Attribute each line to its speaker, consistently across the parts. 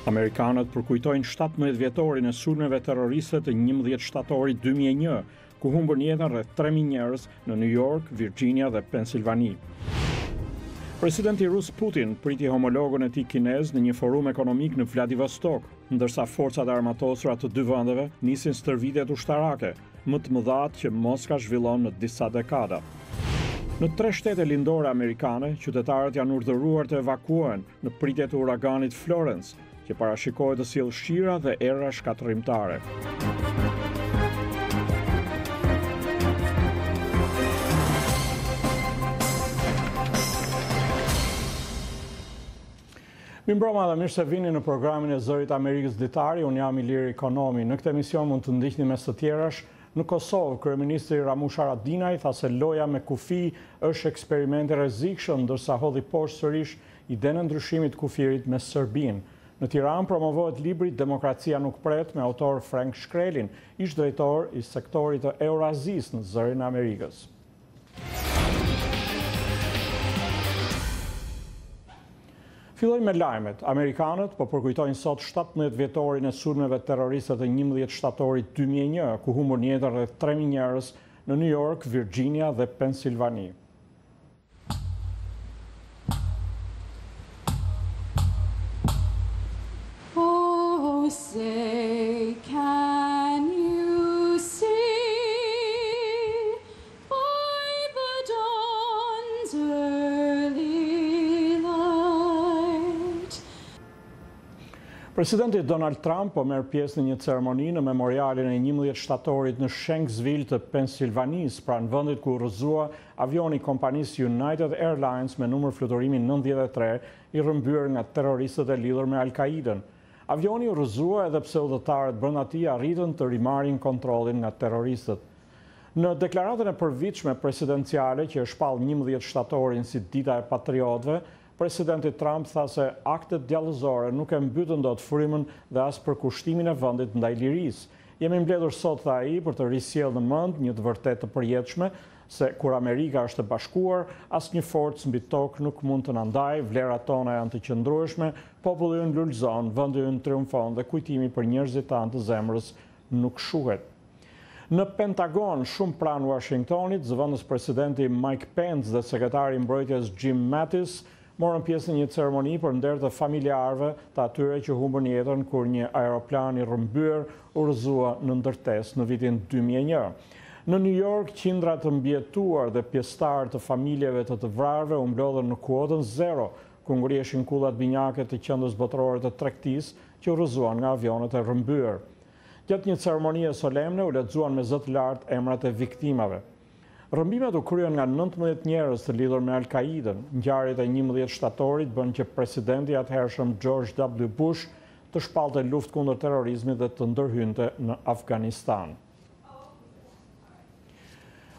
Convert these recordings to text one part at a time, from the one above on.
Speaker 1: Amerikanët përkujtojnë 17 vjetorin e sulmeve terroriste të 11 shtatorit 2001, ku humbën jetën rreth 3.000 njerëz në New York, Virginia dhe Pensilvani. Presidenti rus Putin priti homologun e tij kinez në një forum ekonomik në Vladivostok, ndërsa forcat armatosura të dy vendeve nisin stërvitjet ushtarake, më të mëdha që Moska zhvillon në disa dekada. Në 3 shtete lindore amerikane, qytetarët janë urdhëruar të evakuohen në pritje të uraganit Florence, që parashikohet të sjellë shira dhe erra shkatërrimtare. Mirëmbrëma dhe mirë se vini në programin e Zërit Amerikës Ditari, unë jam Ilir Ekonomi. Në këtë emision mund të ndiqni mes të tjerash, në Kosovë, kryeministri Ramush Haradinaj tha se loja me kufi është eksperiment i rrezikshëm, ndërsa hodhi poshtë sërish idenë e ndryshimit të kufirit me Serbinë. Në Tiranë promovohet libri Demokracia nuk pret me autor Frank Shkrelin, ish drejtor i sektorit të Eurazis në Zërin e Amerikës. Filloj me lajmet. Amerikanët po përkujtojnë sot 17 vjetorin e sulmeve terroriste të 11 shtatorit 2001, ku humbën jetën rreth 3.000 njerëz në New York, Virginia dhe Pensilvani.
Speaker 2: Oh, say, can you see by the dawn's early light?
Speaker 1: Presidenti Donald Trump po merr pjesë në një ceremoni në memorialin e 11 shtatorit në Shanksville të Pensilvanisë, pranë vendit ku rrëzua avioni kompanisë United Airlines me numër fluturimi 93 i rrëmbyer nga terroristët e lidhur me Al-Qaiden. Avioni u rrëzua edhe pse udhëtarët brenda tij arritën të rimarrin kontrollin nga terroristët. Në deklaratën e përvitshme presidenciale që e shpall 11 shtatorin si dita e patriotëve, presidenti Trump tha se aktet djallëzore nuk e mbytën dot frymën dhe as përkushtimin e vendit ndaj lirisë. Jemi mbledhur sot, tha ai, për të risjellë në mend një të vërtetë të përjetshme se kur Amerika është e bashkuar, asnjë forcë mbi tokë nuk mund të na ndajë, vlerat tona janë të qëndrueshme, populli ynë lulëzon, vendi ynë triumfon dhe kujtimi për njerëzit tanë të zemrës nuk shuhet. Në Pentagon, shumë pranë Washingtonit, zëvendës presidenti Mike Pence dhe sekretari i mbrojtjes Jim Mattis morën pjesë në një ceremoni për nder të familjarëve të atyre që humbën jetën kur një aeroplan i rrëmbyer u rrëzua në ndërtesë në vitin 2001. Në New York, qindra të mbjetuar dhe pjesëtarë të familjeve të vrarëve u mblodhen në kuotën 0, ku ngrieshin kullat binjake të qendrës botërore të tregtisë që u rrëzuan nga avionet e rrëmbyer. Gjatë një ceremonie solemne u lexuan me zë të lartë emrat e viktimave. Rrëmbimet u kryen nga 19 njerëz të lidhur me Al-Qaiden. Ngjarjet e 11 shtatorit bën që presidenti atëhershëm George W. Bush të shpallte luftë kundër terrorizmit dhe të ndërhynte në Afganistan.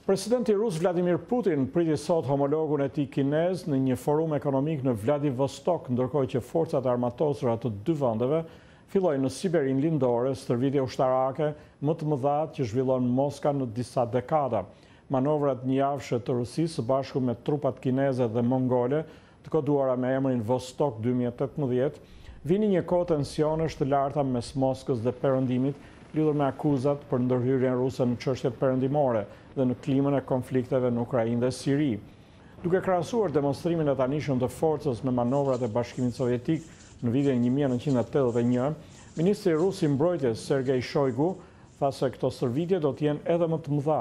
Speaker 1: Presidenti rus Vladimir Putin priti sot homologun e tij kinez në një forum ekonomik në Vladivostok, ndërkohë që forcat armatosura të dy vendeve fillojnë në Siberinë lindore stërvitje ushtarake më të mëdha që zhvillon Moska në disa dekada. Manovrat njëjavshme të Rusisë së bashku me trupat kineze dhe mongole, të koduara me emrin Vostok 2018, vini një kohë tensionesh të larta mes Moskës dhe Perëndimit, lidhur me akuzat për ndërhyrjen ruse në çështjet perëndimore dhe në klimën e konflikteve në Ukrainë dhe Siri. Duke krahasuar demonstrimin e tanishëm të forcës me manovrat e Bashkimit Sovjetik në vitin 1981, ministri rus i mbrojtjes Sergej Shoigu tha se këto stërvitje do të jenë edhe më të mëdha.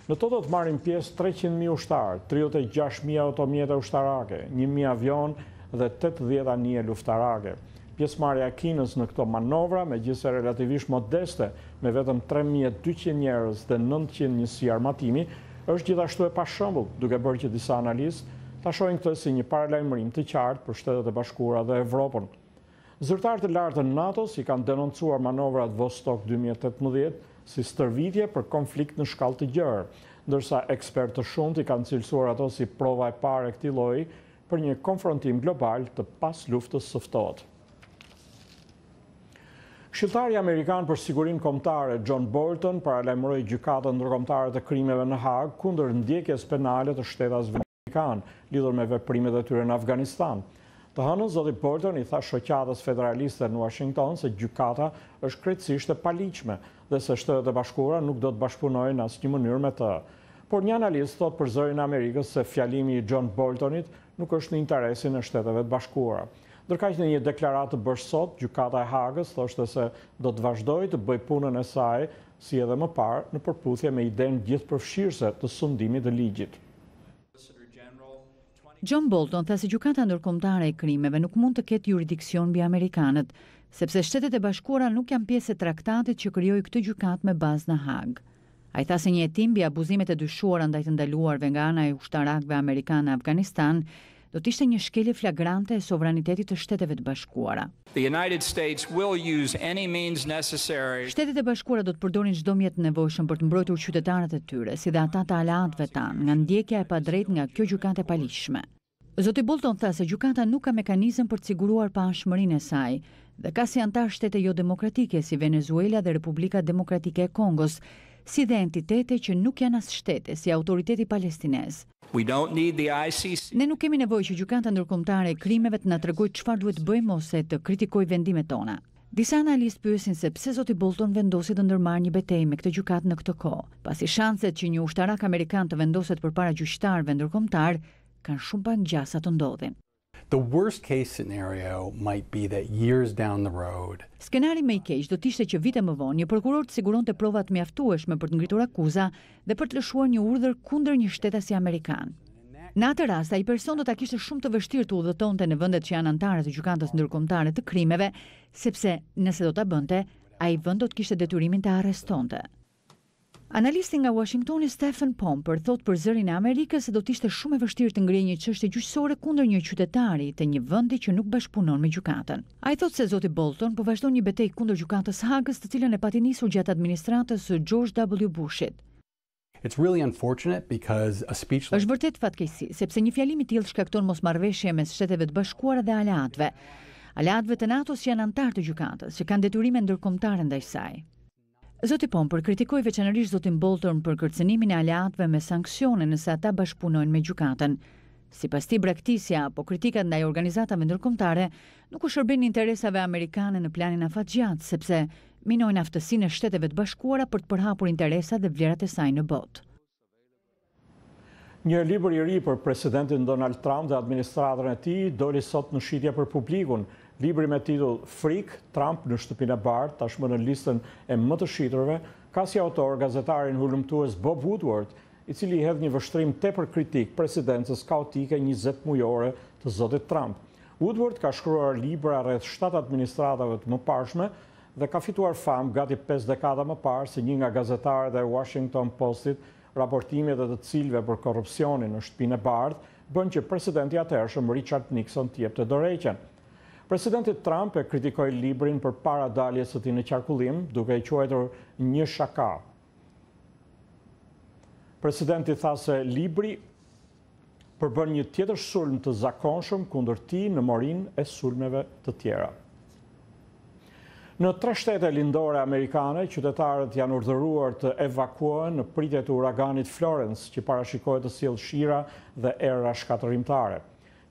Speaker 1: Në to do të marrin pjesë 300.000 ushtarë, 36.000 automjete ushtarake, 1.000 avion dhe 80 anije luftarake. Pjesëmarrja e Kinës në këto manovra, megjithëse relativisht modeste, me vetëm 3.200 njerëz dhe 900 njësi armatimi, është gjithashtu e pashembull, duke bërë që disa analistë ta shohin këtë si një paralajmërim të qartë për Shtetet e Bashkuara dhe Evropën. Zyrtarë të lartë të NATO-s i kanë denoncuar manovrat Vostok 2018 si stërvitje për konflikt në shkallë të gjerë, ndërsa ekspertë të shumtë i kanë cilësuar ato si prova e parë e këtij lloji për një konfrontim global të pas luftës së ftohtë. Këshilltari Amerikan për Sigurinë Kombëtare John Bolton paralajmëroi gjykatën ndërkombëtare të krimeve në Hag kundër ndjekjes penale të Shtetasve Amerikan lidhur me veprimet e tyre në Afganistan. Të hënën, zoti Bolton i tha shoqatës federaliste në Washington se gjykata është krejtësisht e paligjshme dhe se Shtetet e Bashkuara nuk do të bashkëpunojnë në asnjë mënyrë me të. Por një analist thot për Zërin e Amerikës se fjalimi i John Boltonit nuk është në interesin e Shteteve të Bashkuara. Ndërkaq në një deklaratë të bërë sot, gjykata e Hagës thoshte se do të vazhdojë të bëjë punën e saj si edhe më parë në përputhje me idenë gjithëpërfshirëse të sundimit të ligjit.
Speaker 3: John Bolton tha se gjykata ndërkombëtare e krimeve nuk mund të ketë jurisdiksion mbi amerikanët, sepse Shtetet e Bashkuara nuk janë pjesë e traktatit që krijoi këtë gjykatë me bazë në Hag. Ai tha se një hetim mbi abuzimet e dyshuara ndaj të ndaluarve nga ana e ushtarakëve amerikanë në Afganistan do të ishte një shkelje flagrante e sovranitetit të Shteteve të Bashkuara. Shtetet e Bashkuara do të përdorin çdo mjet nevojshëm për të mbrojtur qytetarët e tyre, si dhe ata të aleatëve tanë, nga ndjekja e padrejtë nga kjo gjykatë e paligjshme. Zoti Bolton tha se gjykata nuk ka mekanizëm për të siguruar pashmërinë e saj dhe ka si antar shtete jo demokratike si Venezuela dhe Republika Demokratike e Kongos, si dhe entitete që nuk janë as shtete, si Autoriteti Palestinez. Ne nuk kemi nevojë që gjykata ndërkombëtare e krimeve të na tregojë çfarë duhet bëjmë ose të kritikojë vendimet tona. Disa analistë pyesin se pse zoti Bolton vendosi të ndërmarrë një betejë me këtë gjykatë në këtë kohë, pasi shanset që një ushtarak amerikan të vendoset përpara gjyqtarëve ndërkombëtar kanë shumë pak ngjasa të ndodhin.
Speaker 4: The worst case scenario might be that years down the road.
Speaker 3: Skenari më i keq do të ishte që vite më vonë një prokuror të siguronte prova të mjaftueshme për të ngritur akuza dhe për të lëshuar një urdhër kundër një shtetasi amerikan. Në atë rast, ai person do ta kishte shumë të vështirë të udhëtonte në vendet që janë anëtarë të gjykatës ndërkombëtare të krimeve, sepse nëse do ta bënte, ai vend do të kishte detyrimin të arrestonte. Analisti nga Washingtoni Stephen Pomper thot për Zërin e Amerikës se do të ishte shumë e vështirë të ngrihej një çështje gjyqësore kundër një qytetari të një vendi që nuk bashkëpunon me gjykatën. Ai thot se zoti Bolton po vazhdon një betejë kundër gjykatës Hagës, të cilën e pati nisur gjatë administratës së George W. Bushit.
Speaker 4: It's really unfortunate because a speech
Speaker 3: Është vërtet fatkeqësi, sepse një fjalim i tillë shkakton mosmarrveshje mes Shteteve të Bashkuara dhe aleatëve. Aleatëve të NATO-s janë anëtarë të gjykatës, që kanë detyrime ndërkombëtare ndaj saj. Zoti Pomper kritikoi veçanërisht zotin Bolton për kërcënimin e aleatëve me sanksione nëse ata bashkëpunojnë me gjykatën. Sipas tij, braktisja apo kritikat ndaj organizatave ndërkombëtare nuk u shërben interesave amerikane në planin afatgjat, sepse minojnë aftësinë e Shteteve të Bashkuara për të përhapur interesat dhe vlerat e saj në botë.
Speaker 1: Një libër i ri për presidentin Donald Trump dhe administratën e tij doli sot në shitje për publikun. Libri me titull Frikë, Trump në shtëpinë e bardhë, tashmë në listën e më të shiturve, ka si autor gazetarin hulumtues Bob Woodward, i cili hedh një vështrim tepër kritik presidencës kaotike 20 mujore të zotit Trump. Woodward ka shkruar libra rreth 7 administratave të mëparshme dhe ka fituar famë gati 5 dekada më parë si një nga gazetarët e Washington Postit, raportimet e të cilëve për korrupsionin në shtëpinë e bardhë bën që presidenti i atëhershëm Richard Nixon të jepte dorëheqjen. Presidenti Trump e kritikoi librin përpara daljes së tij në qarkullim, duke i quajtur një shaka. Presidenti tha se libri përbën një tjetër sulm të zakonshëm kundër tij në morinë e sulmeve të tjera. Në 3 shtete lindore amerikane, qytetarët janë urdhëruar të evakuohen në pritje të uraganit Florence, që parashikohet të sjellë shira dhe erra shkatërimtare.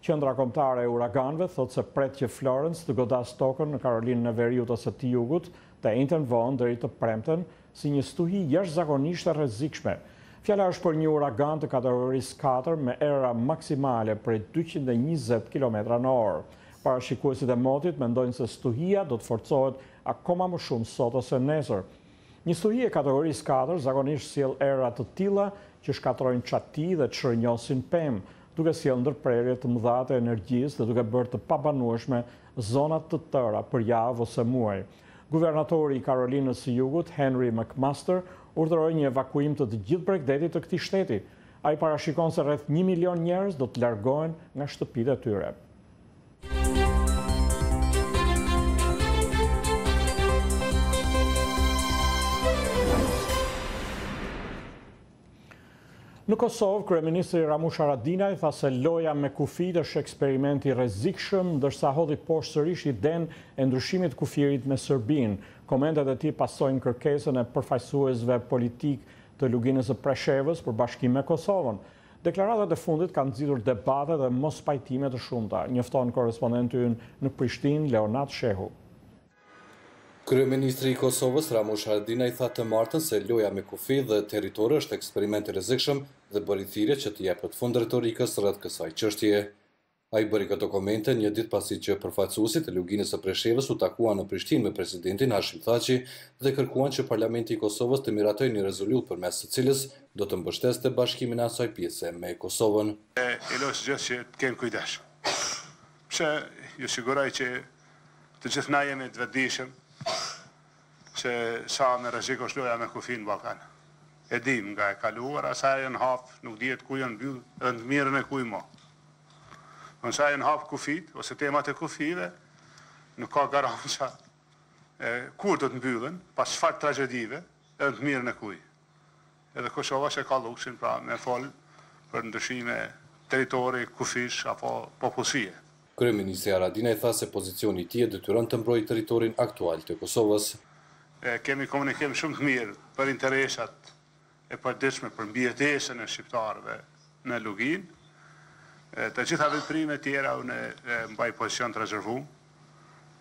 Speaker 1: Qendra kombëtare e uraganëve thot se pret që Florence të godas tokën në Karolinën e Veriut ose të Jugut, të njëjtën vonë deri të premten, si një stuhi jashtëzakonisht e rrezikshme. Fjala është për një uragan të kategorisë 4 me era maksimale prej 220 km/h. Parashikuesit e motit mendojnë se stuhia do të forcohet akoma më shumë sot ose nesër. Një stuhi e kategorisë 4 zakonisht sjell era të tilla që shkatrojnë çati dhe çrënjosin pemë, duke sjellë ndërprerje të mëdha të energjisë dhe duke bërë të pabanueshme zonat të tëra për javë ose muaj. Guvernatori i Karolinës së Jugut, Henry McMaster, urdhëroi një evakuim të gjithë bregdetit të këtij shteti. Ai parashikon se rreth 1 milion njerëz do të largohen nga shtëpitë e tyre. Në Kosovë, kryeministri Ramush Haradinaj tha se loja me kufit është eksperimenti rrezikshëm, ndërsa hodhi poshtë sërish idenë e ndryshimit të kufirit me Serbinë. Komentet e tij pasojnë kërkesën e përfaqësuesve politik të luginës së Preshevës për bashkim me Kosovën. Deklaratat e fundit kanë nxitur debate dhe mospajtime të shumta, njofton korrespondenti ynë në Prishtinë, Leonard Shehu.
Speaker 5: Kryeministri i Kosovës, Ramush Haradinaj, tha të martën se loja me kufi dhe territori është eksperiment i rrezikshëm dhe bëri thirrje që të jepet fund retorikës rreth kësaj çështjeje. Ai bëri këto komente një ditë pasi që përfaqësuesit e luginës së Preshevës u takuan në Prishtinë me presidentin Hashim Thaçi dhe kërkuan që Parlamenti i Kosovës të miratojë një rezolutë përmes së cilës do të mbështeste bashkimin e asaj pjese me Kosovën.
Speaker 6: Ilos gjë që të kemi kujdes. Pse ju siguroj që të gjithë na jemi të vetëdijshëm që sa me rrezik është loja me kufi në Ballkan. E dim nga e kaluara, sa janë hap, nuk dihet ku janë mbyll, edhe në mirën e kuj mo. Nëse sa janë hap kufit, ose temat e kufive, nuk ka garanca kur do të mbyllen, pas çfarë tragjedive, edhe në mirën e kuj. Edhe Kosova se ka luksin pra me fol për ndryshime territori, kufish apo popullsie.
Speaker 5: Kryeministri Haradinaj tha se pozicioni i tij detyron të mbrojë territorin aktual të Kosovës.
Speaker 6: Kemi komunikim shumë të mirë për interesat e përditshme për mbijetesën e shqiptarëve në Lugin. Të gjitha veprimet tjera unë mbaj pozicion të rezervuar,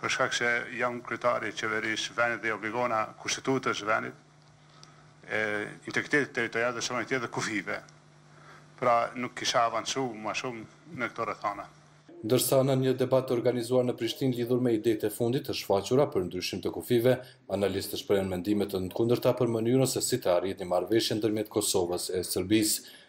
Speaker 6: për shkak se jam kryetari i qeverisë vendit dhe obligona kushtetues vendit, integritetit territorial dhe suverenitet dhe kufive. Pra nuk kisha avancu më shumë në këto rrethana.
Speaker 5: Ndërsa në një debat organizuar në Prishtinë lidhur me idetë e fundit të shfaqura për ndryshim të kufive, analistët shprehen mendime të ndkundërta për mënyrën se si të arrihet një marrëveshje ndërmjet Kosovës e Serbisë.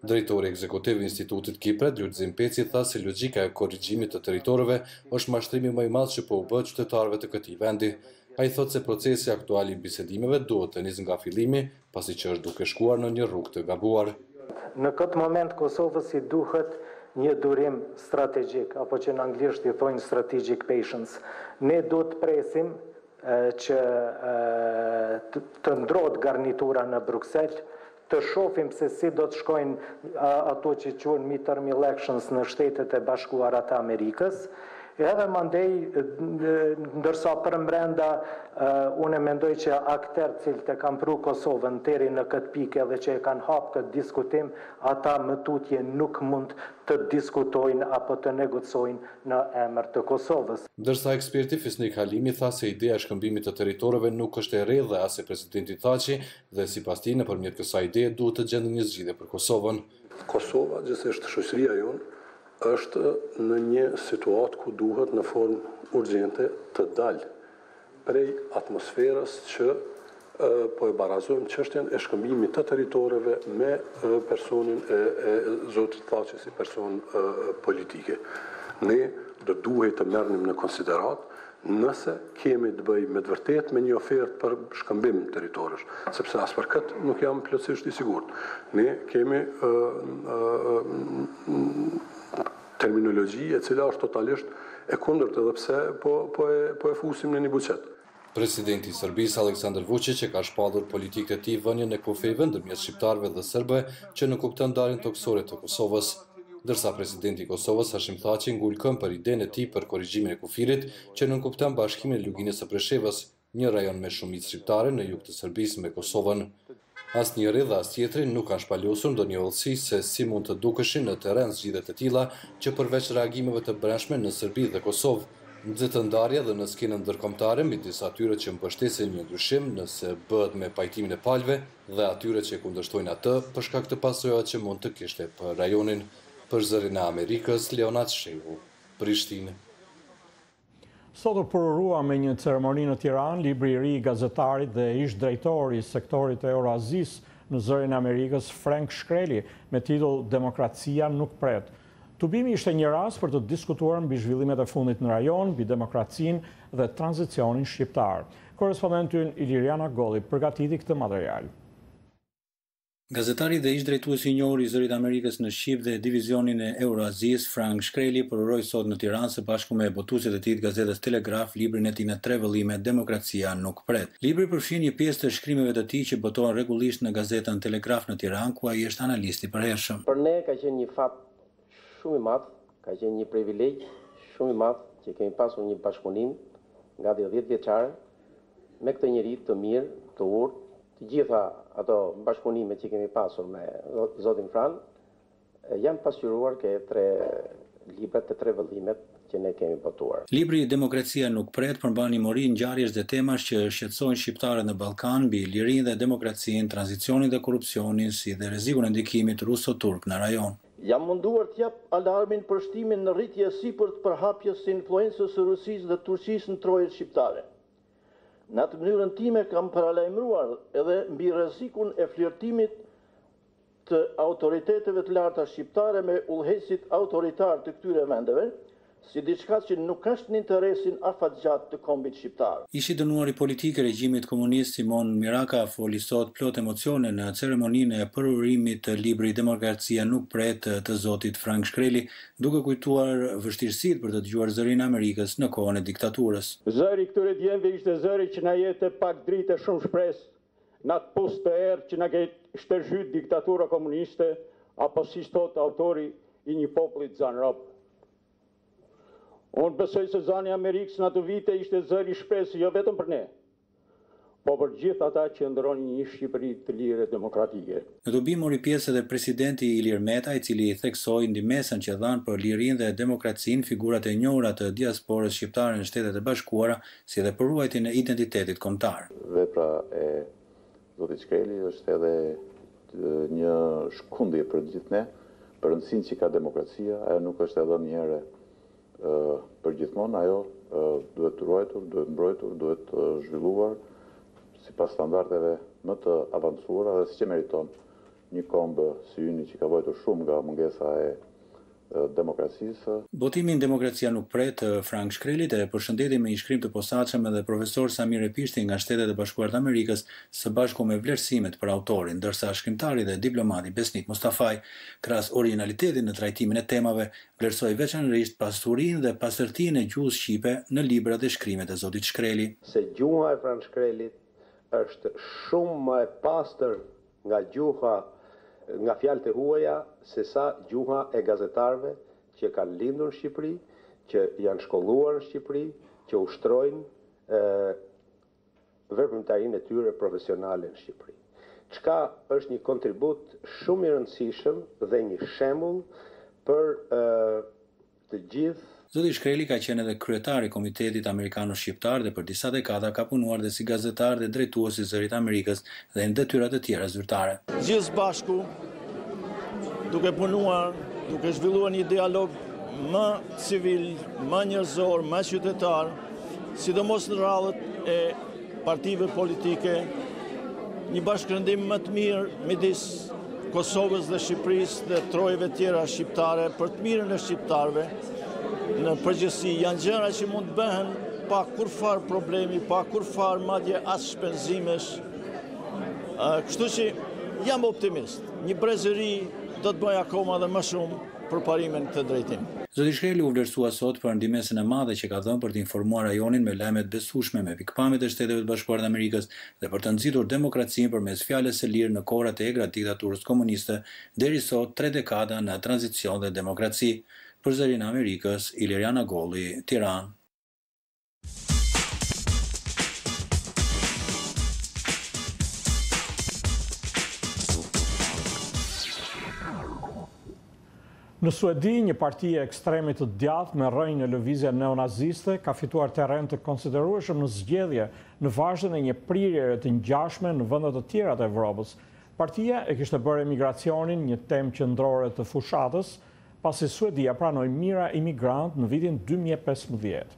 Speaker 5: Drejtori ekzekutiv i Institutit Kipret, Lulzim Peci, tha se logjika e korrigjimit të territorëve është mashtrimi më i madh që po u bë qytetarëve të këtij vendi. Ai thotë se procesi aktual i bisedimeve duhet të nisë nga fillimi, pasi që është duke shkuar në një rrugë të gabuar.
Speaker 7: Në këtë moment Kosovës i duhet një durim strategjik, apo që në anglisht i thojnë strategic patience. Ne do të presim që të ndrohet garnitura në Bruxelles, të shohim se si do të shkojnë ato që quhen midterm elections në Shtetet e Bashkuara të Amerikës. Edhe mandej, ndërsa përmbrenda, unë mendoj që aktorët cilët e kanë pru Kosovën deri në këtë pikë dhe që e kanë hapë këtë diskutim, ata më tutje nuk mund të diskutojnë apo të negocojnë në emër të Kosovës.
Speaker 5: Ndërsa eksperti Fisnik Halimi tha se ideja e shkëmbimit të territorëve nuk është e re dhe as e presidentit Thaçi dhe sipas tij nëpërmjet kësaj ideje duhet të gjendë një zgjidhje për Kosovën.
Speaker 8: Kosova, gjithsesi shoqëria jonë, është në një situatë ku duhet në formë urgjente të dalë prej atmosferës që po e barazojmë çështjen e shkëmbimit të territoreve me personin e zotit Thaçi si person politike. Ne do duhet të merrnim në konsiderat nëse kemi të bëjmë me të vërtet me një ofertë për shkëmbim territorësh, sepse as për këtë nuk jam plotësisht i sigurt. Ne kemi terminologji e cila është totalisht e kundërt edhe pse po e fusim në një buqet.
Speaker 5: Presidenti i Serbisë Aleksandar Vučić e ka shpallur politikët e tij vënien e kufijve ndërmjet shqiptarëve dhe serbëve që nuk kupton ndarjen toksore të Kosovës. Ndërsa presidenti i Kosovës Hashim Thaçi ngul këmbë për idenë e tij për korrigjimin e kufirit që nuk kupton bashkimin e luginës së Preshevës, një rajon me shumicë shqiptare në jug të Serbisë me Kosovën. Asnjëri dhe as tjetri nuk kanë shpalosur ndonjë hollësi se si mund të dukeshin në terren zgjidhjet e tilla që përveç reagimeve të brendshme në Serbi dhe Kosovë, nxitën ndarje dhe në skenën ndërkombëtare midis atyre që mbështesin një ndryshim nëse bëhet me pajtimin e palëve dhe atyre që kundërshtojnë atë për shkak të pasojave që mund të kishte për rajonin. Për Zërin e Amerikës, Leonard Shehu, Prishtinë.
Speaker 1: Sot u përurua me një ceremoni në Tiranë libri i ri i gazetarit dhe ish drejtori i sektorit e Eurazisë në Zërin e Amerikës, Frank Shkreli, me titull Demokracia nuk pret. Tubimi ishte një rast për të diskutuar mbi zhvillimet e fundit në rajon, mbi demokracinë dhe tranzicionin shqiptar. Korrespondenti ynë Iliriana Golli përgatiti këtë material.
Speaker 9: Gazetari dhe ish drejtuesi i njohur i Zërit Amerikës në Shqip dhe divizionin e Eurazisë, Frank Shkreli, përuroi sot në Tiranë së bashku me botuesit e tij të gazetës Telegraf librin e tij në 3 vëllime Demokracia nuk pret. Libri përfshin një pjesë të shkrimeve të tij që botohen rregullisht në gazetën Telegraf në Tiranë, ku ai është analist i përhershëm.
Speaker 10: Për ne ka qenë një fat shumë i madh, ka qenë një privilegj shumë i madh që kemi pasur një bashkëpunim gati 10 vjeçare me këtë njerëz të mirë, të urtë. Të gjitha ato bashkëpunimet që kemi pasur me zotin Fran janë pasqyruar ke librat e 3 vëllimet që ne kemi votuar.
Speaker 9: Libri Demokracia nuk pret përmban nimori ngjarjesh dhe temash që shqetësojnë shqiptarët në Ballkan mbi lirinë dhe demokracinë, tranzicionin dhe korrupsionin, si dhe rrezikun e ndikimit ruso-turk në rajon.
Speaker 11: Jam munduar t'jap alarmin për shtimin në rritje sipërt për hapjes së influencës së Rusisë dhe Turqisë në trojet shqiptare. Në atë mënyrën time kam paralajmëruar edhe mbi rrezikun e flirtimit të autoriteteve të larta shqiptare me udhëheqësit autoritar të këtyre vendeve, si diçka që nuk është në interesin afatgjat të kombit shqiptar.
Speaker 9: Ishi dënuari politik i regjimit komunist Simon Miraka foli sot plot emocione në ceremoninë e përurimit të librit Demokracia nuk pret të zotit Frank Shkreli, duke kujtuar vështirësitë për të dëgjuar zërin e Amerikës në kohën e diktaturës.
Speaker 11: Zëri këtyre djemve ishte zëri që na jete pak dritë e shumë shpresë, në atë post të erë që na ketë shtërzhyt diktatura komuniste, apo si thot autori i një populli të zanë rob. Unë besoj se zani Amerikës në ato vite ishte zëri shpresë jo vetëm për ne, po për gjithë ata që ndronin një Shqipëri të lirë e demokratike.
Speaker 9: Në dobi mori pjesë edhe presidenti Ilir Meta, i cili i theksoi ndihmën që dhanë për lirinë dhe demokracinë figurat e njohura të diasporës shqiptare në Shtetet e Bashkuara, si dhe për ruajtjen e identitetit kombëtar.
Speaker 12: Vepra e zotit Shkreli është edhe një shkundje për gjithë ne, për rëndësinë që ka demokracia, ajo nuk është edhe një herë për gjithmonë, ajo duhet ruajtur, duhet mbrojtur, duhet zhvilluar sipas standardeve më të avancuara dhe siç e meriton një kombë si yni që ka vojtur shumë nga mungesa e demokracisë.
Speaker 9: Botimin Demokracia nuk pret Frank Shkrelit e përshëndeti me një shkrim të posaçëm edhe profesor Samir Epishti nga Shtetet e Bashkuara të Amerikës, së bashku me vlerësimet për autorin, ndërsa shkrimtari dhe diplomati Besnik Mustafaj, krahas originalitetit në trajtimin e temave, vlerësoi veçanërisht pasurinë dhe pastërtinë e gjuhës shqipe në librat e shkrimet e zotit Shkreli.
Speaker 10: Se gjuha e Frank Shkrelit është shumë më e pastër nga gjuha nga fjalët e huaja, se sa gjuha e gazetarëve që kanë lindur në Shqipëri, që janë shkolluar në Shqipëri, që ushtrojnë veprimtarinë e tyre profesionale në Shqipëri. Çka është një kontribut shumë i rëndësishëm dhe një shembull për të gjithë.
Speaker 9: Zoti Shkreli ka qenë edhe kryetari i Komitetit Amerikano-Shqiptar dhe për disa dekada ka punuar dhe si gazetar dhe drejtues i Zërit Amerikës dhe në detyra të tjera zyrtare.
Speaker 11: Gjithë bashku, duke punuar, duke zhvilluar një dialog më civil, më njerëzor, më qytetar, sidomos në rrallët e partive politike, një bashkërendim më të mirë midis Kosovës dhe Shqipërisë dhe trojeve tjera shqiptare për të mirën e shqiptarëve. Në përgjithësi janë gjëra që mund të bëhen pa kurfar problemi, pa kurfar madje as shpenzimesh. Kështu që jam optimist. Një brezëri do të bëjë akoma dhe më shumë për parimin këtë drejtim.
Speaker 9: Zoti Shkreli u vlerësua sot për ndihmën e madhe që ka dhënë për të informuar rajonin me lajme të besueshme me pikpamjet e Shteteve të Bashkuara të Amerikës dhe për të nxitur demokracinë përmes fjalës së lirë në kohrat e egra të diktaturës komuniste, deri sot 3 dekada në tranzicion dhe demokraci. Për Zërin e Amerikës, Iliriana Golli, Tiranë.
Speaker 1: Në Suedi, një parti e ekstremit të djathtë me rrënjë në lëvizje neonaziste ka fituar terren të konsiderueshëm në zgjedhje në vazhdim të një prirjeje të ngjashme në vende të tjera të Evropës. Partia e kishte bërë emigracionin një temë qendrore të fushatës, pasi Suedia pranoi mijëra imigrant në vitin 2015.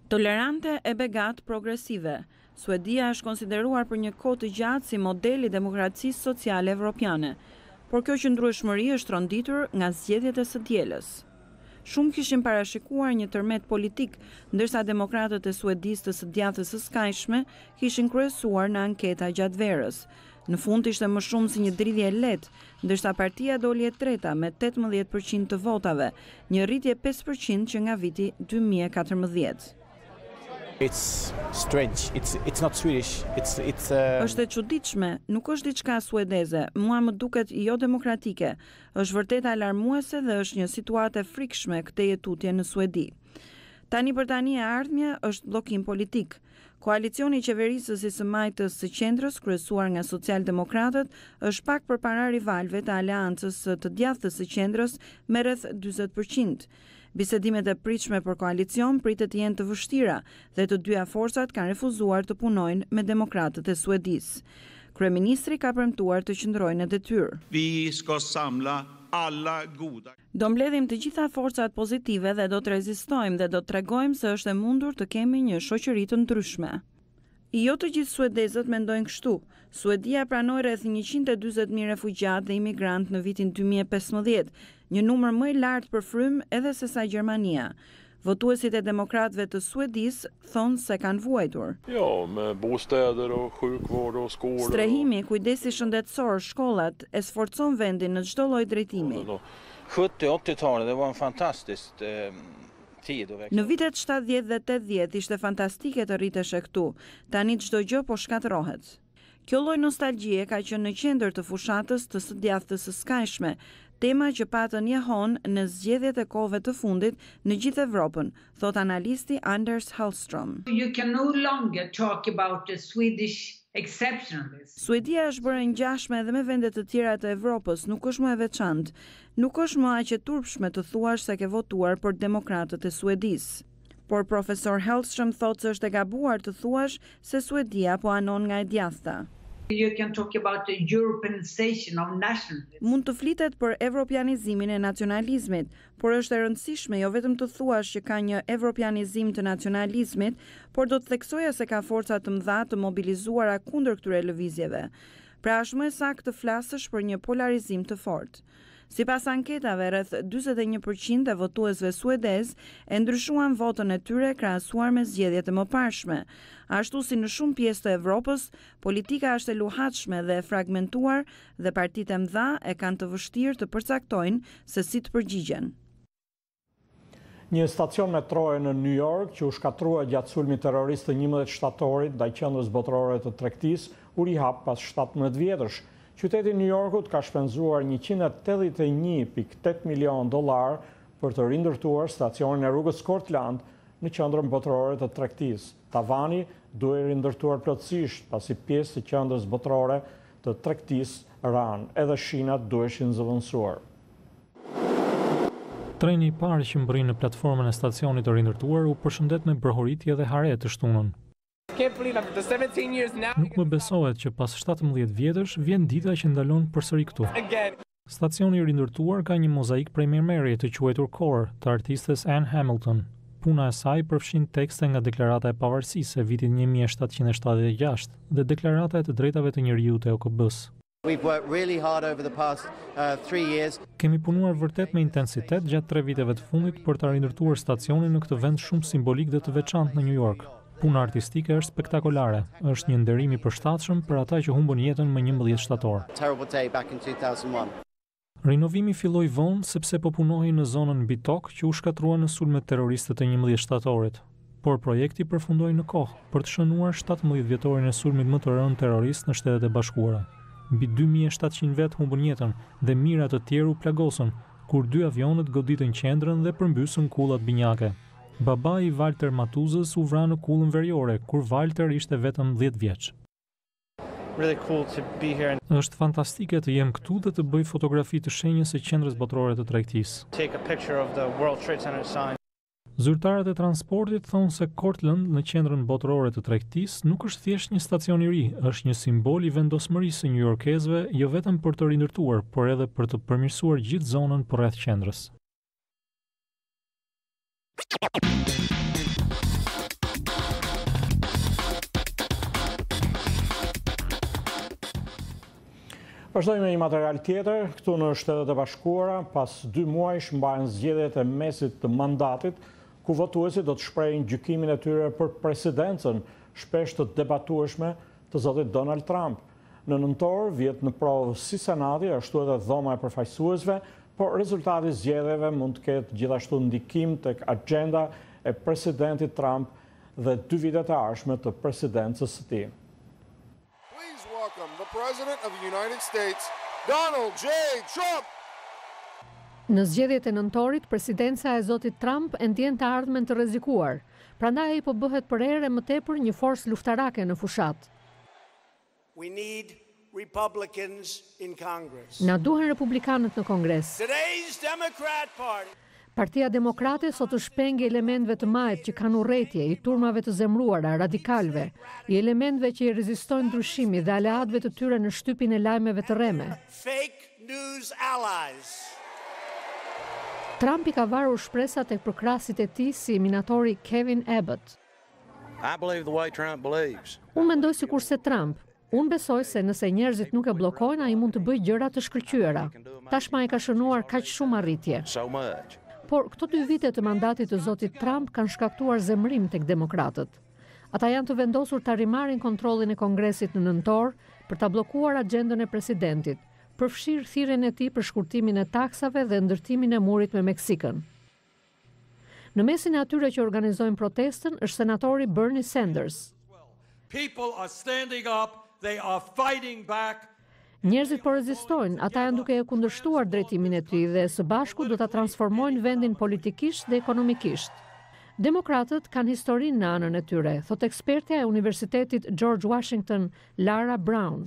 Speaker 13: Tolerante e begat progresive, Suedia është konsideruar për një kohë të gjatë si modeli demokracisë sociale evropiane, por kjo qëndrueshmëri është ronditur nga zgjedhjet e së dielës. Shumë kishin parashikuar një tërmet politik, ndërsa demokratët e Suedisë të së djathtës së skajshme kishin kryesuar në anketa gjatë verës. Në fund ishte më shumë si një dridhje lehtë, ndërsa partia doli e treta me 18% të votave, një rritje 5% që nga viti 2014.
Speaker 14: It's strange. It's not Swedish.
Speaker 13: Është e çuditshme, nuk është diçka suedeze, mua më duket jo demokratike. Është vërtet alarmuese dhe është një situatë e frikshme këtë jetutje në Suedi. Tani për tani e ardhmja është bllokim politik. Koalicioni i qeverisës i së majtës së qendrës, kryesuar nga socialdemokratët, është pak përpara rivalëve të aleancës të djathtës së qendrës me rreth 40%. Bisedimet e pritshme për koalicion pritet të jenë të vështira dhe të dyja forcat kanë refuzuar të punojnë me demokratët e Suedisë. Kryeministri ka premtuar të qëndrojnë në detyrë.
Speaker 15: Vi ska samla alla goda.
Speaker 13: Do mbledhim të gjitha forcat pozitive dhe do të rezistojmë dhe do të tregojmë se është e mundur të kemi një shoqëri të ndryshme. Jo të gjithë suedezët mendojnë kështu. Suedia pranoi rreth 140.000 refugjat dhe imigrant në vitin 2015, një numër më i lartë për frymë edhe se sa Gjermania. Votuesit e demokratëve të Suedisë thonë se kanë vuajtur.
Speaker 16: Ja, med bostäder och sjukvård och skolor.
Speaker 13: Strehimi, kujdesi shëndetësor, shkollat e sforcon vendin në çdo lloj drejtimi.
Speaker 15: 70-80-talet, det var en fantastisk tid.
Speaker 13: Në vitet 70 dhe 80 ishte fantastike të rriteshe këtu. Tani çdo gjë po shkatërrohet. Kjo lloj nostalgjie ka qenë në qendër të fushatës të së djathtës së skajshme, tema që patën jehon në zgjedhjet e kohëve të fundit në gjithë Evropën, thot analisti Anders Hallström.
Speaker 17: You can no longer talk about the Swedish exceptionalism.
Speaker 13: Suedia është bërë ngjashme edhe me vende të tjera të Evropës, nuk është më e veçantë. Nuk është më aq e turpshme të thuash se ke votuar për demokratët e Suedisë. Por profesor Hallström thotë se është e gabuar të thuash se Suedia po anon nga e djathta.
Speaker 17: You can talk about the Europeanization of nationalism.
Speaker 13: Mund të flitet për evropianizimin e nacionalizmit, por është e rëndësishme jo vetëm të thuash që ka një evropianizim të nacionalizmit, por do të theksoja se ka forca të mëdha të mobilizuara kundër këtyre lëvizjeve. Pra është më saktë të flasësh për një polarizim të fortë. Sipas anketave, rreth 41% e votuesve suedez e ndryshuan votën e tyre krahasuar me zgjedhjet e mëparshme. Ashtu si në shumë pjesë të Evropës, politika është e luhatshme dhe e fragmentuar dhe partitë e mëdha e kanë të vështirë të përcaktojnë se si të përgjigjen.
Speaker 1: Një stacion metroje në New York që u shkatrua gjatë sulmit terrorist të 11 shtatorit ndaj qendrës botërore të tregtisë u rihap pas 17 vjetësh. Qyteti New Yorkut ka shpenzuar $181.8 milion për të rindërtuar stacionin e rrugës Cortland në qendrën botërore të tregtisë. Tavani duhej rindërtuar plotësisht pasi pjesë të qendrës botërore të tregtisë ran, edhe shinat duheshin zëvendësuar.
Speaker 18: Treni i parë që mbërri në platformën e stacionit të rindërtuar u përshëndet me brohoritje dhe hare të shtunën. Nuk më besohet që pas 17 vjetësh vjen dita që ndalon përsëri këtu. Stacioni i rindërtuar ka një mozaik prej mermerit të quajtur Core të artistes Anne Hamilton. Puna e saj përfshin tekste nga deklarata e pavarësisë e vitit 1776 dhe deklarata e të drejtave të njerëzit të OKB-s. Kemi punuar vërtet me intensitet gjatë 3 viteve të fundit për të rindërtuar stacionin në këtë vend shumë simbolik dhe të veçantë në New York. Puna artistike është spektakolare, është një nderim i përshtatshëm për ata që humbën jetën më 11 shtator. Rinovimi filloi vonë sepse po punohej në zonën mbi tokë që u shkatrua në sulmet terroriste të 11 shtatorit. Por projekti përfundoi në kohë për të shënuar 17 vjetorin e sulmit më të rënd terrorist në Shtetet e Bashkuara. Mbi 2700 vet humbën jetën dhe mijëra të tjerë u plagosën kur 2 avionet goditën qendrën dhe përmbysën kullat binjake. Baba i Walter Matuzës u vra në kullën veriore, kur Walter ishte vetëm 10 vjeç. Është fantastike të jem këtu dhe të bëj fotografi të shenjës së qendrës botërore të tregtisë. Zyrtarët e transportit thonë se Cortland në qendrën botërore të tregtisë nuk është thjesht një stacion i ri, është një simbol i vendosmërisë së newyorkezëve, jo vetëm për të rindërtuar, por edhe për të përmirësuar gjithë zonën përreth qendrës.
Speaker 1: Vazhdojmë me një material tjetër, këtu në Shtetet e Bashkuara, pas 2 muajsh mbahen zgjedhjet e mesit të mandatit, ku votuesit do të shprehin gjykimin e tyre për presidencën shpesh të debatueshme të zotit Donald Trump. Në nëntor vjet në provë si Senati, ashtu edhe dhoma e përfaqësuesve, por rezultati i zgjedhjeve mund të ketë gjithashtu ndikim tek agjenda e presidentit Trump dhe 2 vitet e ardhshme të presidencës së tij.
Speaker 19: Please welcome the President of the United States, Donald J. Trump.
Speaker 20: Në zgjedhjet e nëntorit, presidenca e zotit Trump e ndjen të ardhmen të rrezikuar, prandaj ai po bëhet për herë më tepër një forcë luftarake në fushat.
Speaker 21: We need Republicans in Congress.
Speaker 20: Na duhen republikanët në Kongres.
Speaker 21: Today's Democrat Party.
Speaker 20: Partia Demokrate sot të shpengi elementëve të majt që kanë urrëtie, i turmave të zemruara, radikalëve, i elementëve që i rezistojnë ndryshimit dhe aleatëve të tyre në shtypin e lajmeve të rreme.
Speaker 21: Fake news allies.
Speaker 20: Trump I ka varur shpresat tek përkrasit e tij si minatori Kevin Abbott.
Speaker 21: I believe the way Trump believes.
Speaker 20: Unë mendoj sikurse Trump. Unë besoj se nëse njerëzit nuk e bllokojnë, ai mund të bëjë gjëra të shkëlqyera. Tashmë ai ka shënuar kaq shumë arritje.
Speaker 21: So much.
Speaker 20: Por këto 2 vite të mandatit të zotit Trump kanë shkaktuar zemrim tek demokratët. Ata janë të vendosur ta rimarrin kontrollin e Kongresit në nëntor për ta bllokuar agjendën e presidentit, përfshirë thirrjen e tij për shkurtimin e taksave dhe ndërtimin e murit me Meksikën. Në mesin e atyre që organizojnë protestën është senatori Bernie Sanders.
Speaker 22: People are standing up, they are fighting back.
Speaker 20: Njerëzit po rezistojnë, ata janë duke e kundërshtuar drejtimin e tij dhe së bashku do ta transformojnë vendin politikisht dhe ekonomikisht. Demokratët kanë historinë në anën e tyre, thot ekspertja e Universitetit George Washington, Lara Brown.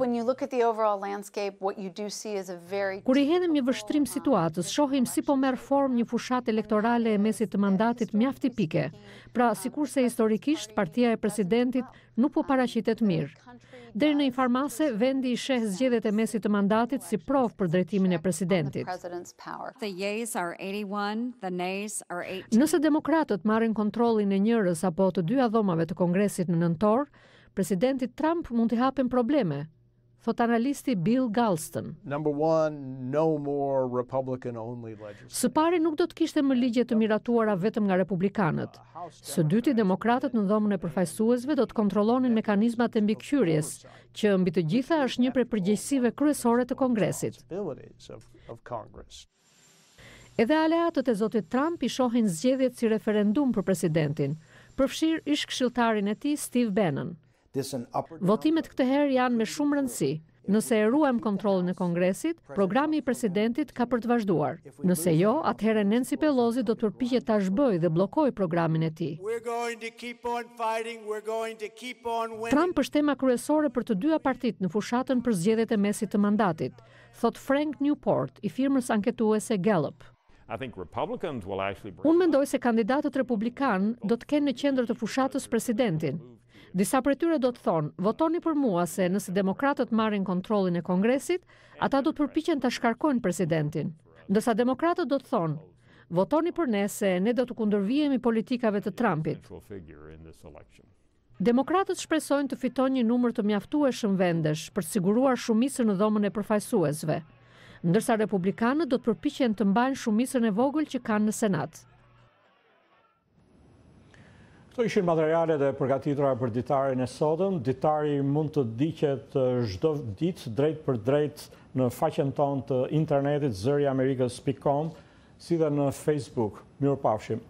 Speaker 20: Kur I hedhim një vështrim situatës, shohim si po merr formë një fushat elektorale e mesit të mandatit mjaft tipike. Pra, sikurse historikisht partia e presidentit nuk po paraqitet mirë. Deri në informase, vendi I sheh zgjedhjet e mesit të mandatit si provë për drejtimin e presidentit. Nëse demokratët marrin kontrollin e njërës apo të 2 dhomave të Kongresit në nëntor, presidenti Trump mund t'i hapen probleme, thot analisti Bill Galston.
Speaker 14: Number one, no more Republican-only legislation.
Speaker 20: Së pari nuk do të kishte më ligje të miratuara vetëm nga republikanët. Së dyti, demokratët në dhomën e përfaqësuesve do të kontrollonin mekanizmat e mbikëqyrjes, që mbi të gjitha është një prej përgjegjësive kryesore të Kongresit. Edhe aleatët e zotit Trump I shohin zgjedhjet si referendum për presidentin, përfshirë ish-këshilltarin e tij Steve Bannon. Votimet këtë herë janë me shumë rëndësi. Nëse e ruajmë kontrollin e Kongresit, programi I presidentit ka për të vazhduar. Nëse jo, atëherë Nancy Pelosi do të përpiqet ta zhbojë dhe bllokojë programin e tij. Trump është tema kryesore për të 2 partitë në fushatën për zgjedhjet e mesit të mandatit, thot Frank Newport I firmës anketuese Gallup. Unë mendoj se kandidatët republikan do të kenë në qendër të fushatës presidentin. Disa prej tyre do të thonë, votoni për mua se nëse demokratët marrin kontrollin e Kongresit, ata do të përpiqen ta shkarkojnë presidentin. Ndërsa demokratët do të thonë, votoni për ne se ne do të kundërvihemi politikave të Trumpit. Demokratët shpresojnë të fitojnë një numër të mjaftueshëm vendesh për të siguruar shumicën në dhomën e përfaqësuesve, ndërsa republikanët do të përpiqen të mbajnë shumicën e vogël që kanë në Senat.
Speaker 1: Këto ishin materialet e përgatitura për ditarin e sotëm. Ditari mund të ndiqet çdo ditë drejt për drejt në faqen tonë të internetit zëriamerikës.com, si dhe në Facebook. Mirupafshim.